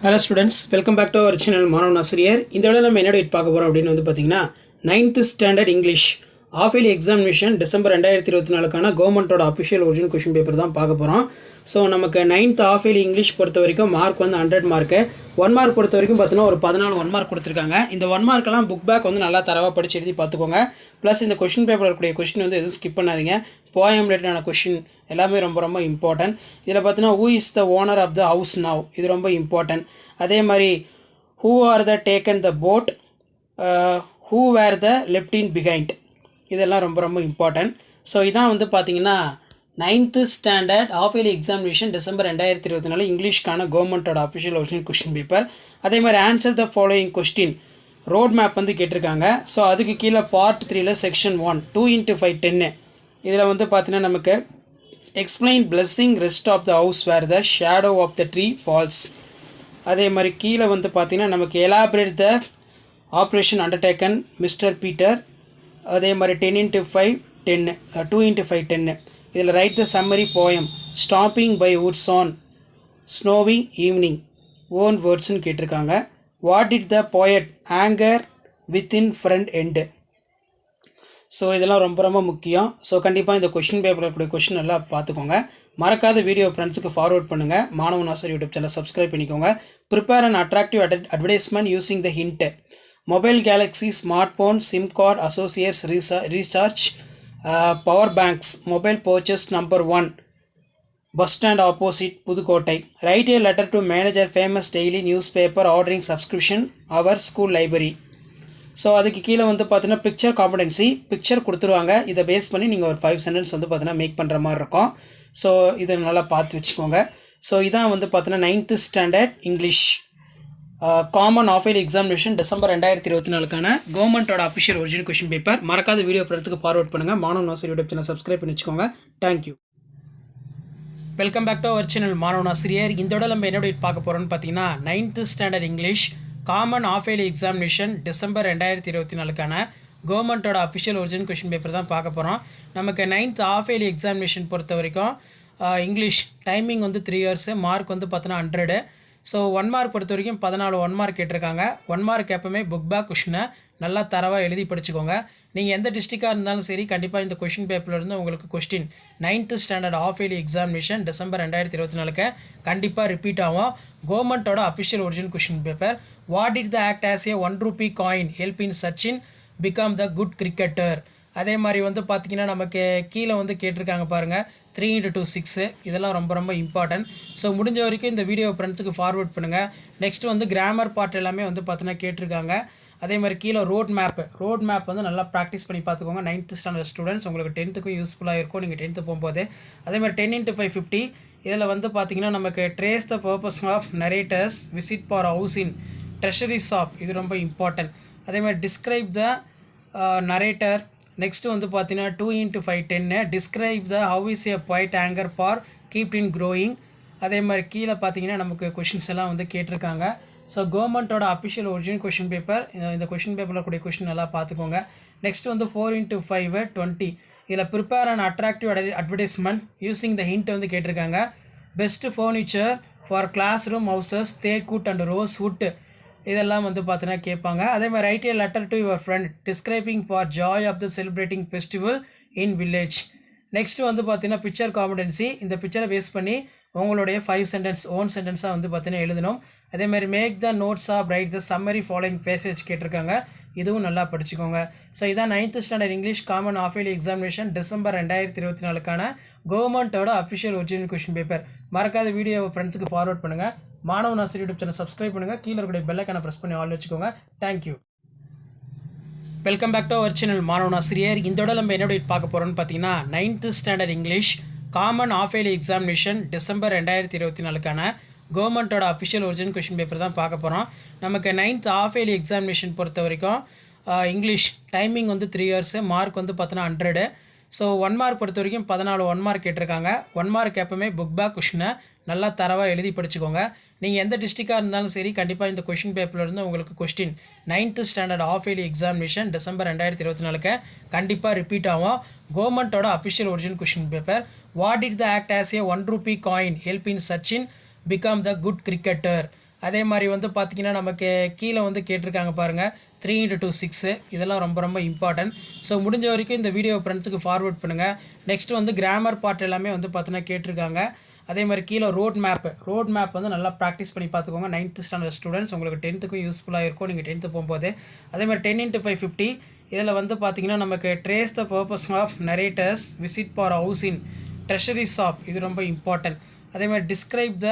Hello students, welcome back to our channel மாணவன் ஆசிரியர். இந்த வீடியோல நம்ம என்ன டாபிக் பார்க்க போறோம் அப்படினு பாத்தீங்கன்னா 9th standard English half yearly examination December 2024 க்கான கவர்மெண்டோட official origin question paper தான் பார்க்க போறோம். சோ நமக்கு 9th half yearly இங்கிலீஷ் பொறுத்த வரைக்கும் மார்க் வந்து 100 மார்க். 1 மார்க் பொறுத்த வரைக்கும் பார்த்தீங்கன்னா ஒரு 14 1 மார்க் கொடுத்திருக்காங்க. இந்த 1 மார்க் எல்லாம் புக் பேக் வந்து நல்லா தரவா படிச்சு எழுதி பாத்துக்கோங்க. ப்ளஸ் இந்த क्वेश्चन பேப்பர்ல இருக்கக்கூடிய क्वेश्चन வந்து எதுவும் ஸ்கிப் பண்ணாதீங்க. போயம் ரிலேட்டடான क्वेश्चन எல்லாமே ரொம்ப இம்பார்ட்டன்ட். இதில் பார்த்தீங்கன்னா who is the owner of the house now இது ரொம்ப இம்பார்ட்டன்ட். அதே மாதிரி who are the taken the boat, who were the left in behind இதெல்லாம் ரொம்ப இம்பார்ட்டன்ட். ஸோ இதான் வந்து பார்த்தீங்கன்னா 9th standard half yearly examination December 2024 இங்கிலீஷ்க்கான கவர்மெண்ட்டோட அஃபிஷியல் ஒரிஜினல் கொஸ்டின் பேப்பர். அதே மாதிரி answer the following question road map வந்து கேட்டிருக்காங்க. ஸோ அதுக்கு கீழே பார்ட் 3ல செக்ஷன் 1 2 × 5 10 இதில் வந்து பார்த்தீங்கன்னா நமக்கு explain blessing rest of the house where the shadow of the tree falls. அதே மாதிரி கீழே வந்து பார்த்தீங்கன்னா நமக்கு elaborate the operation undertaken mister Peter. அதே மாதிரி 10 × 5 10 2 × 5 10 இதில் write the summary poem stopping by woods on snowy evening own வேர்ட்ஸ்ன்னு கேட்டிருக்காங்க. What it the poet anger within friend end. So இதெல்லாம் ரொம்ப முக்கியம். ஸோ கண்டிப்பாக இந்த கொஷின் பேப்பரில் இருக்கக்கூடிய கொஷின் எல்லாம் பார்த்துக்கோங்க. மறக்காத வீடியோ ஃப்ரெண்ட்ஸுக்கு ஃபார்வர்ட் பண்ணுங்கள். மாணவன் ஆசிரியர் யூடியூப் சேனல் சப்ஸ்கிரைப் பண்ணிக்கோங்க. Prepare and attractive advertisement using the hint mobile galaxy smart phone sim card associates recharge power banks mobile purchase number 1 bus stand opposite Pudukkottai. Write a letter to manager famous daily news paper ordering subscription our school library. So அதுக்கு கீழே வந்து பார்த்தீங்கன்னா picture competency picture கொடுத்துருவாங்க. இதை base பண்ணி நீங்கள் ஒரு 5 sentence வந்து பார்த்தீங்கன்னா மேக் பண்ணுற மாதிரி இருக்கும். ஸோ இதை நல்லா பார்த்து வச்சுக்கோங்க. ஸோ இதான் வந்து பார்த்தீங்கன்னா 9th standard English common half yearly examination December 2024க்கான கவர்மெண்ட்டோட அஃபிஷியல் ஒரிஜினல் கொஷின் பேப்பர். மறக்காத வீடியோ ஃப்ரெண்ட்ஸுக்கு ஃபார்வர்ட் பண்ணுங்கள். மாணவன் ஆசிரியர் யூடியூப் சேனல் சப்ஸ்கிரைப் பண்ணி வச்சுக்கோங்க. Thank you. Welcome back to our channel மாணவன் ஆசிரியர். இந்த விட நம்ம என்ன பார்க்க போகிறோம்னு பார்த்தீங்கன்னா 9th standard English common half yearly examination December 2024க்கான கவர்மெண்ட்டோட அஃபிஷியல் ஒரிஜினல் கொஷின் பேப்பர் தான் பார்க்க போகிறோம். நமக்கு 9th half yearly எக்ஸாமினேஷன் பொறுத்த வரைக்கும் இங்கிலீஷ் டைமிங் வந்து 3 இயர்ஸு மார்க் வந்து பார்த்தீங்கன்னா 100. ஸோ 1 மார்க் பொறுத்த வரைக்கும் 14 1 மார்க் கேட்டிருக்காங்க. 1 மார்க் எப்போவுமே புக் பேக் கொஷினை நல்லா தரவாக எழுதி படிச்சுக்கோங்க. நீங்கள் எந்த டிஸ்ட்ரிக்டாக இருந்தாலும் சரி கண்டிப்பாக இந்த கொஷின் பேப்பர்லேருந்து உங்களுக்கு question 9th standard half yearly examination December 2024 கண்டிப்பாக ரிப்பீட் ஆகும். கவர்மெண்ட்டோட official original question paper. What it the act as a 1 Ruby coin help in Sachin become the good cricketer. அதே மாதிரி வந்து பார்த்திங்கன்னா நமக்கு கீழே வந்து கேட்டிருக்காங்க பாருங்கள் 3 × 2 6 இதெல்லாம் ரொம்ப இம்பார்ட்டன்ட். ஸோ முடிஞ்ச வரைக்கும் இந்த வீடியோ ஃப்ரெண்ட்ஸுக்கு ஃபார்வர்ட் பண்ணுங்கள். நெக்ஸ்ட்டு வந்து கிராமர் பார்ட் எல்லாமே வந்து பார்த்தீங்கன்னா கேட்டிருக்காங்க. அதே மாதிரி கீழே ரோட் மேப் வந்து நல்லா ப்ராக்டிஸ் பண்ணி பார்த்துக்கோங்க. 9th ஸ்டாண்டர்ட் ஸ்டூடெண்ட்ஸ் உங்களுக்கு 10த்துக்கும் யூஸ்ஃபுல்லாக இருக்கும் நீங்கள் 10th போகும்போது. அதே மாதிரி 10 × 5 50 இதில் வந்து பார்த்திங்கன்னா நமக்கு trace the purpose of narrators visit for house in treasury shop இது ரொம்ப இம்பார்ட்டன்ட். அதே மாதிரி டிஸ்கிரைப் த நரேட்டர். நெக்ஸ்ட்டு வந்து பார்த்தீங்கன்னா 2 × 5 10 describe the how is a point anchor for keep in growing. அதே மாதிரி கீழே பார்த்தீங்கன்னா நமக்கு கொஷின்ஸ் எல்லாம் வந்து கேட்டிருக்காங்க. ஸோ கவர்மெண்ட்டோட அஃபிஷியல் ஒரிஜினல் கொஷின் பேப்பர். இந்த கொஷின் பேப்பரில் கூடிய கொஷின் நல்லா பார்த்துக்கோங்க. நெக்ஸ்ட் வந்து 4 × 5 20 இதில் prepare and attractive advertisement using the hint வந்து கேட்டிருக்காங்க. Best furniture for classroom houses teakwood and rosewood இதெல்லாம் வந்து பார்த்தீங்கன்னா கேட்பாங்க. அதே மாதிரி write a letter to your friend describing for joy of the celebrating festival in village. Next வந்து பார்த்தீங்கன்னா பிக்சர் காம்படென்சி இந்த பிக்சரை பேஸ் பண்ணி உங்களுடைய 5 சென்டென்ஸ் ஓன் சென்டென்ஸாக வந்து பார்த்தீங்கன்னா எழுதணும். அதே மாதிரி make the notes of write the summary following passage கேட்டிருக்காங்க. இதுவும் நல்லா படிச்சுக்கோங்க. ஸோ இதான் 9th standard English common half yearly examination December 2024க்கான கவர்மெண்ட்டோட அஃபிஷியல் ஒரிஜினல் கொஷின் பேப்பர். மறக்காத வீடியோ ஃப்ரெண்ட்ஸுக்கு ஃபார்வர்ட் பண்ணுங்கள். மாணவன் ஆசிரியர் யூடியூப் சேனல் சப்ஸ்கிரைப் பண்ணுங்கள். கீழே இருக்கக்கூடிய பெல் ஐகானை ப்ரெஸ் பண்ணி ஆல் வச்சுக்கோங்க. Thank you. Welcome back to our channel மாணவன் ஆசிரியர். இந்த விட நம்ம என்ன பார்க்க போகிறோம்னு பார்த்தீங்கன்னா 9th standard English common half yearly examination December 2024க்கான கவர்மெண்ட்டோட அஃபிஷியல் ஒரிஜினல் கொஷின் பேப்பர் தான் பார்க்க போகிறோம். நமக்கு 9th half yearly எக்ஸாமினேஷன் பொறுத்த வரைக்கும் இங்கிலீஷ் டைமிங் வந்து 3 இயர்ஸு மார்க் வந்து பார்த்தீங்கன்னா 100. ஸோ 1 மார்க் பொறுத்த வரைக்கும் 14 1 மார்க் கேட்டிருக்காங்க. 1 மார்க் எப்போவுமே புக் பேக் கொஷினை நல்லா தரவாக எழுதி படிச்சுக்கோங்க. நீங்கள் எந்த டிஸ்ட்ரிக்டாக இருந்தாலும் சரி கண்டிப்பாக இந்த கொஷின் பேப்பர்லேருந்து உங்களுக்கு question 9th standard half yearly examination December 2024 கண்டிப்பாக ரிப்பீட் ஆகும். கவர்மெண்ட்டோட official original question paper. What it the act as a 1 Ruby coin help in Sachin become the good cricketer. அதே மாதிரி வந்து பார்த்திங்கன்னா நமக்கு கீழே வந்து கேட்டிருக்காங்க பாருங்கள் 3 × 6 இதெல்லாம் ரொம்ப ரொம்ப இம்பார்ட்டன்ட். ஸோ முடிஞ்ச வரைக்கும் இந்த வீடியோ ஃப்ரெண்ட்ஸுக்கு ஃபார்வர்ட் பண்ணுங்கள். நெக்ஸ்ட் வந்து கிராமர் பார்ட் எல்லாமே வந்து பார்த்தீங்கன்னா கேட்டிருக்காங்க. அதே மாதிரி கீழே ரோட் மேப் வந்து நல்லா ப்ராக்டிஸ் பண்ணி பார்த்துக்கோங்க. 9th ஸ்டாண்டர்ட் ஸ்டூடெண்ட்ஸ் உங்களுக்கு 10த்துக்கும் யூஸ்ஃபுல்லாக இருக்கும் நீங்கள் 10th போகும்போது. அதே மாதிரி 10 × 5 50 இதில் வந்து பார்த்திங்கன்னா நமக்கு trace the purpose of narrators visit for house in treasury shop இது ரொம்ப இம்பார்ட்டன்ட். அதே மாதிரி டிஸ்கிரைப் த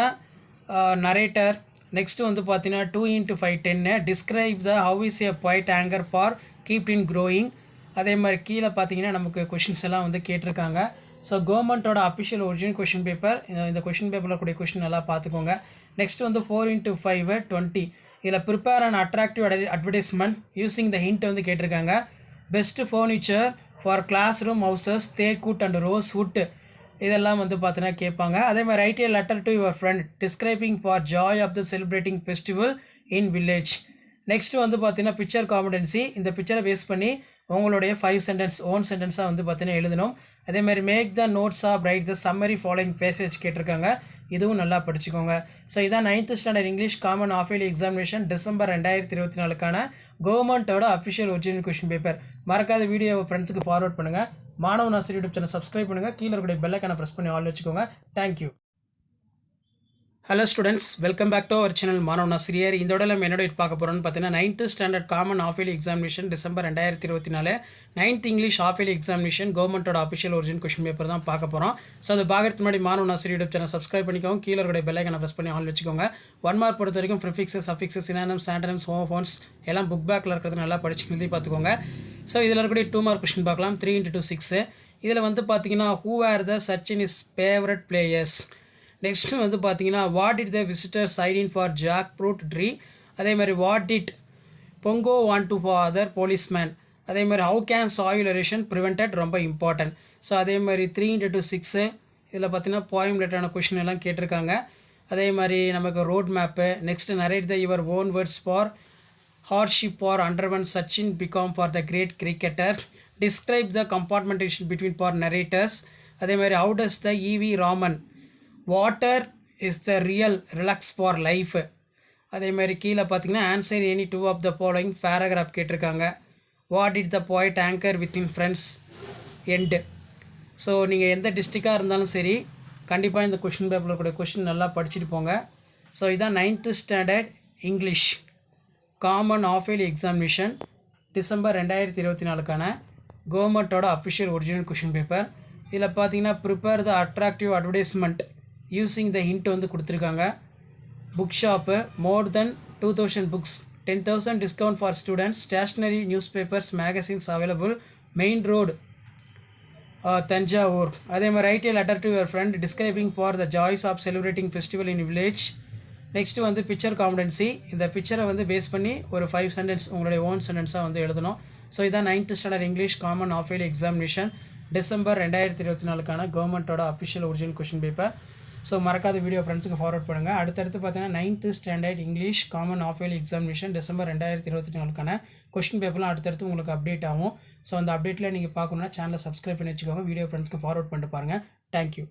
நரேட்டர். நெக்ஸ்ட்டு வந்து பார்த்தீங்கன்னா 2 × 5 10 describe the how is a point anchor for keep in growing. அதே மாதிரி கீழே பார்த்தீங்கன்னா நமக்கு கொஷின்ஸ் எல்லாம் வந்து கேட்டிருக்காங்க. ஸோ கவர்மெண்ட்டோட அஃபிஷியல் ஒரிஜினல் கொஷின் பேப்பர், இந்த கொஷின் பேப்பரில் கூடிய கொஷின் நல்லா பார்த்துக்கோங்க. நெக்ஸ்ட் வந்து 4 × 5 20 இதில் prepare and attractive advertisement using the hint வந்து கேட்டிருக்காங்க. Best furniture for classroom houses teakwood and rosewood இதெல்லாம் வந்து பார்த்தீங்கன்னா கேட்பாங்க. அதே மாதிரி write a letter to your friend describing for joy of the celebrating festival in village. Next வந்து பார்த்தீங்கன்னா பிக்சர் காம்படன்சி. இந்த பிக்சரை பேஸ் பண்ணி உங்களுடைய 5 சென்டென்ஸ் ஓன் சென்டென்ஸாக வந்து பார்த்தீங்கன்னா எழுதணும். அதேமாதிரி make the notes of write the summary following passage கேட்டிருக்காங்க. இதுவும் நல்லா படிச்சுக்கோங்க. ஸோ இதான் 9th standard English common half yearly examination December 2024க்கான கவர்மெண்ட்டோட அஃபிஷியல் ஒரிஜினல் கொஷின் பேப்பர். மறக்காத வீடியோவை ஃப்ரெண்ட்ஸுக்கு ஃபார்வர்ட் பண்ணுங்கள். மாணவன் ஆசிரியர் யூடியூப் சேனல் சப்ஸ்கிரைப் பண்ணுங்கள். கீழே இருக்கிற பெல்லைக்கான ப்ரெஸ் பண்ணி ஆல் வச்சுக்கோங்க. Thank you. Hello students, welcome back to our channel மாணவன் ஆசிரியர். இந்த விட நம்ம என்னோட பார்க்க போகிறோம்னு பார்த்தீங்கன்னா 9th standard common half yearly examination December 2024 9th English half yearly examination கவர்மெண்ட்டோட அஃபிஷியல் ஒரிஜினல் கொஷின் பேப்பர் தான் பார்க்க போகிறோம். ஸோ அது பார்க்கறதுக்கு முன்னாடி மாணவன் ஆசிரியர் யூடியூப் சேனல் சப்ஸ்கிரைப் பண்ணிக்கோங்க. கீழே இருக்கிற பெல்லைக்கான ப்ரெஸ் பண்ணி ஆல் வச்சுக்கோங்க. 1 மார்க் பொறுத்த வரைக்கும் prefixes, suffixes, synonyms, antonyms, homophones எல்லாம் புக் பேக்கில் இருக்கிறது நல்லா படிச்சு எழுதி பார்த்துக்கோங்க. ஸோ இதில் இருக்கக்கூடிய 2 மார்க் கொஷின் பார்க்கலாம். 3 × 6 இதில் வந்து பார்த்தீங்கன்னா who are the Sachin is favourite players. Next வந்து பார்த்தீங்கன்னா what did the visitor side in for jackfruit tree. அதே மாதிரி what did Pongo want to father policeman. அதே மாதிரி how can soil erosion prevented ரொம்ப இம்பார்ட்டன்ட். ஸோ அதே மாதிரி 3 × 6 இதில் பார்த்தீங்கன்னா போயம் ரிலேட்டடான கொஷின் எல்லாம் கேட்டிருக்காங்க. அதே மாதிரி நமக்கு road map. Next narrate the your own words for hardship for underwent Sachin become for the great cricketer. Describe the compartmentation between for narrators. அதே மாதிரி how does the E.V. Raman water is the real relax for life. அதே மாதிரி கீழே பார்த்தீங்கன்னா answer any 2 of the following paragraph கேட்டிருக்காங்க. What it the point anger within friends end. So நீங்கள் எந்த டிஸ்ட்ரிக்டாக இருந்தாலும் சரி கண்டிப்பாக இந்த கொஷின் பேப்பரில் கூட கொஷின் நல்லா படிச்சுட்டு போங்க. ஸோ இதான் 9th standard English common half yearly examination December 2024க்கான கவர்மெண்ட்டோட அஃபிஷியல் ஒரிஜினல் கொஷின் பேப்பர். இதில் பார்த்தீங்கன்னா prepare the attractive advertisement using the hint வந்து கொடுத்துருக்காங்க. Book shop more than 2000 books 10,000 discount for students stationery newspapers magazines available main road Thanjavur. அதே மாதிரி write a letter to your friend describing for the joys of celebrating festival in village. Next வந்து picture competency. இந்த பிக்சரை வந்து base பண்ணி ஒரு 5 sentence உங்களுடைய own சென்டென்ஸாக வந்து எழுதணும். ஸோ இதான் 9th standard English common half yearly examination December 2024க்கான கவர்மெண்ட்டோட official original question paper. So மறக்காத வீடியோ ஃப்ரெண்ட்ஸுக்கு ஃபார்வர்ட் பண்ணுங்கள். அடுத்தடுத்து பார்த்தீங்கன்னா 9th standard English common half yearly examination December 2024க்கான கொஷின் பேப்பர்லாம் அடுத்தடுத்து உங்களுக்கு அப்டேட் ஆகும். ஸோ அந்த அப்டேட்டில் நீங்கள் பார்க்கணுன்னா சேனலை சப்ஸ்கிரைப் பண்ணி வச்சுக்கோங்க. வீடியோ ஃப்ரெண்ட்ஸ்க்கு ஃபார்வர்ட் பண்ணிட்டு பாருங்கள். தேங்க்யூ.